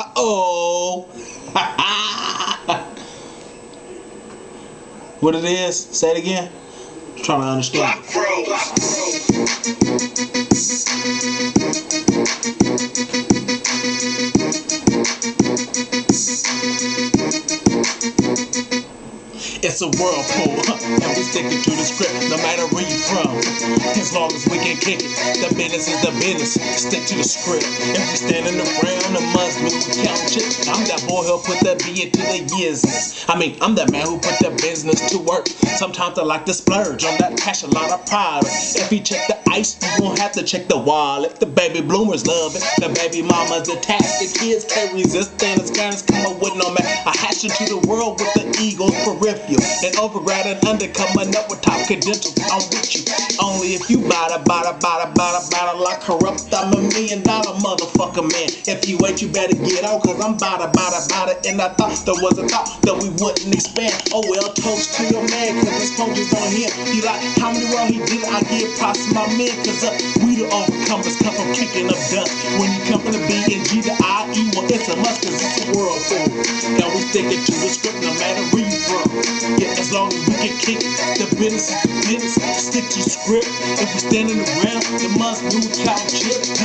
Uh-oh. What it is? Say it again. I'm trying to understand. It's a whirlpool, and we sticking to the script, no matter where you from. As long as we can kick it, the business is the business. Stick to the script. If we standing around, the must move, count chips. I'm that boy who'll put that B into the business. I'm that man who put the business to work. Sometimes I like to splurge on that cash, a lot of pride. If you check the ice, you won't have to check the wallet. The baby bloomers love it, the baby mamas attached. The kids can't resist, and the scanners come up with no man. I hash into the world with the eagle's peripheral. And overgrad and under coming up with top credentials. I'm with you. Only if you bada like corrupt. I'm $1 million motherfucker man. If you ain't, you better get out, cause I'm bada. And I thought there was a thought that we wouldn't expand. Oh well, toast to your man, cause this focus on him. He like, how many rounds he did? I give props to my men, cause we the overcomers come from kicking up dust. When you come from the B and G to I-E, well it's a must, cause it's a world full. Now we sticking to the script no matter where you from. Yeah, as long as we can kick it, the business is the business. Stick to script. If we standing around, the must move, count chips.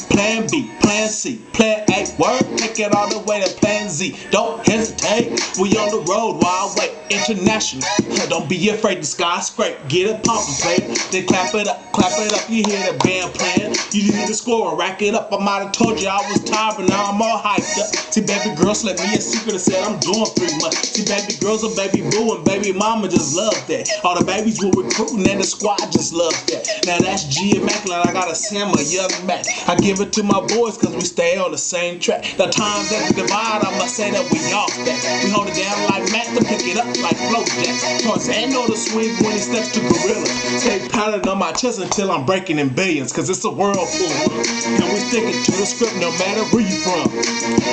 Plan B, Plan C, Plan A, word, take it all the way to Plan Z. Don't hesitate, we on the road while I wait. International, don't be afraid to skyscrape. Get it pumping, play it, then clap it up, you hear the band playing. You need to score and rack it up. I might have told you I was tired, but now I'm all hyped up. See, baby girls let me a secret and said I'm doing pretty much. See, baby girls are baby boo and baby mama just love that. All the babies were recruiting and the squad just love that. Now that's G Immaculate, I gotta Sam a young Mac. I give it to my boys cause we stay on the same track. The times that we divide, I must say that we off that. We hold it down like Matt to pick it up like Flo Jack. Tarzan know the swing when he steps to gorilla. Stay pounding on my chest until I'm breaking in billions, cause it's a whirlpool. And we sticking to the script no matter where you from.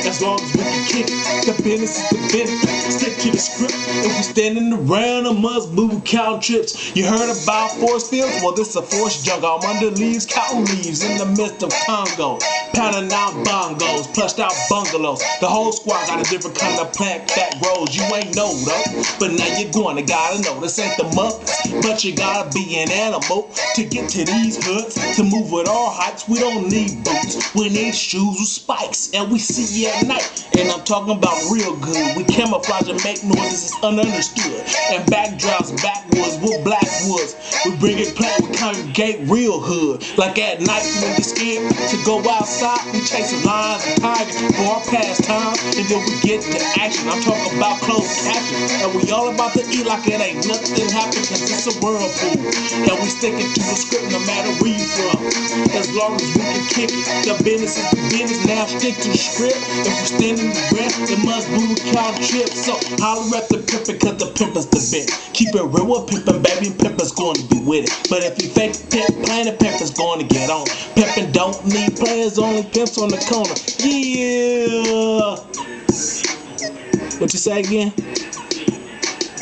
As long as we can kick it, the business is the business. Stick to the script. If we standing around, a must move, count trips. You heard about forest fields? Well, this is a forest jungle. I'm under leaves, counting leaves in the midst of Congo. Pounding out bongos, plushed out bungalows. The whole squad got a different kind of plant that grows. You ain't know though, but now you're going to gotta know. This ain't the Muppets, but you gotta be an animal to get to these hoods. To move with our heights, we don't need boots. We need shoes with spikes, and we see you at night. And I'm talking about real good. We camouflage and make noises, it's ununderstood. And backdrops, backwoods, with blackwoods. We bring it plant, we congregate real hood. Like at night when we scared to go outside, we chasing lions and tigers for our pastime. And then we get to action. I'm talking about closed caption. And we all about to eat like it ain't nothing happen, cause it's a whirlpool. And we sticking to the script no matter where you from. As long as we can kick it, the business is the business. Now stick to the script. If we're standing the ground, it must move, count chips. So holler at the pimpin', cause the pimp is the bit. Keep it real with pimpin', baby, pimpin's going to be with it. But if you fake pimp, plain the pimp is going to get on. Pimpin' don't need players, only pimps on the corner. Yeah. What you say again?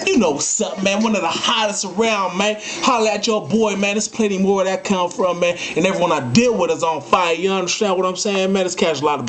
You know what's up, man. One of the hottest around, man. Holla at your boy, man. There's plenty more where that come from, man. And everyone I deal with is on fire. You understand what I'm saying, man? This catch a lot of